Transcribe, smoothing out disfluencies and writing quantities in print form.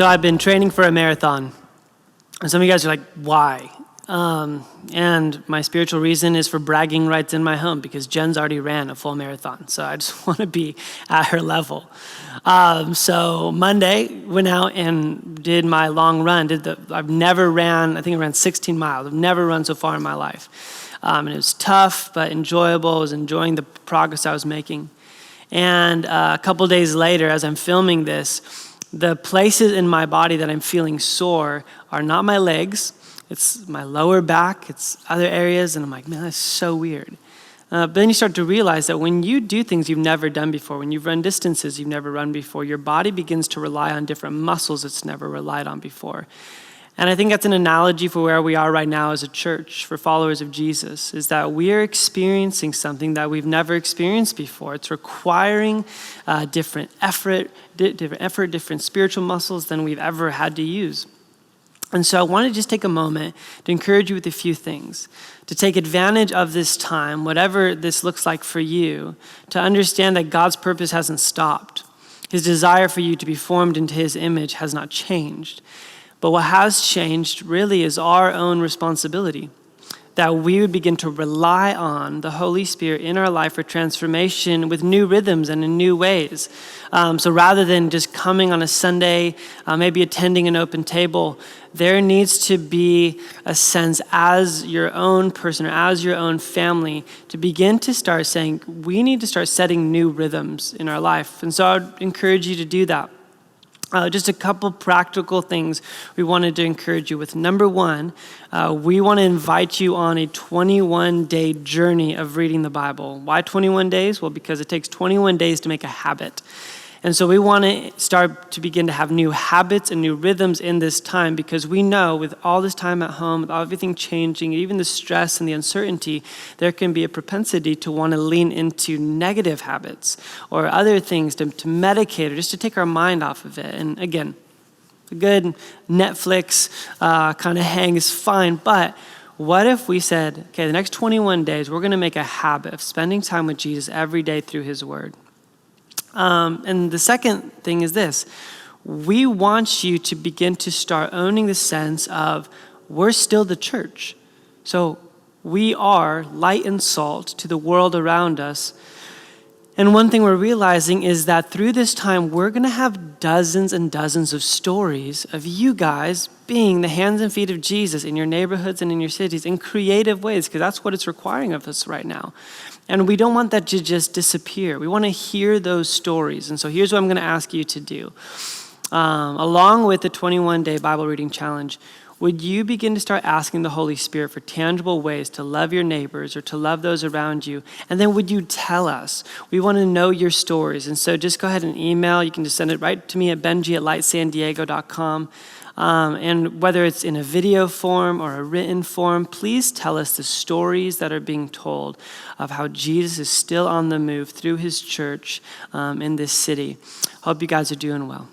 So I've been training for a marathon. And some of you guys are like, why? And my spiritual reason is for bragging rights in my home because Jen's already ran a full marathon. So I just want to be at her level. So Monday, went out and did my long run. I've never ran, I think I ran 16 miles. I've never run so far in my life. And it was tough, but enjoyable. I was enjoying the progress I was making. And a couple days later, as I'm filming this, the places in my body that I'm feeling sore are not my legs. It's my lower back, it's other areas, and I'm like, man, that's so weird. But then you start to realize that when you do things you've never done before, when you've run distances you've never run before, your body begins to rely on different muscles it's never relied on before. And I think that's an analogy for where we are right now as a church, for followers of Jesus, is that we are experiencing something that we've never experienced before. It's requiring different effort, different spiritual muscles than we've ever had to use. And so I want to just take a moment to encourage you with a few things, to take advantage of this time, whatever this looks like for you, to understand that God's purpose hasn't stopped. His desire for you to be formed into his image has not changed. But what has changed really is our own responsibility, that we would begin to rely on the Holy Spirit in our life for transformation with new rhythms and in new ways. So rather than just coming on a Sunday, maybe attending an open table, there needs to be a sense as your own person or as your own family to begin to start saying, we need to start setting new rhythms in our life. And so I would encourage you to do that. Just a couple practical things we wanted to encourage you with. Number one, we want to invite you on a 21-day journey of reading the Bible. Why 21 days? Well, because it takes 21 days to make a habit. And so we want to start to begin to have new habits and new rhythms in this time because we know with all this time at home, with everything changing, even the stress and the uncertainty, there can be a propensity to want to lean into negative habits or other things to medicate or just to take our mind off of it. And again, a good Netflix kind of hang is fine, but what if we said, okay, the next 21 days, we're going to make a habit of spending time with Jesus every day through his word. And the second thing is this. We want you to begin to start owning the sense of we're still the church. So we are light and salt to the world around us. And one thing we're realizing is that through this time, we're going to have dozens and dozens of stories of you guys being the hands and feet of Jesus in your neighborhoods and in your cities in creative ways, because that's what it's requiring of us right now. And we don't want that to just disappear. We want to hear those stories. And so here's what I'm going to ask you to do. Along with the 21-day Bible reading challenge, would you begin to start asking the Holy Spirit for tangible ways to love your neighbors or to love those around you? And then would you tell us? We want to know your stories. And so just go ahead and email. You can just send it right to me at benji@lightsandiego.com. And whether it's in a video form or a written form, please tell us the stories that are being told of how Jesus is still on the move through his church in this city. Hope you guys are doing well.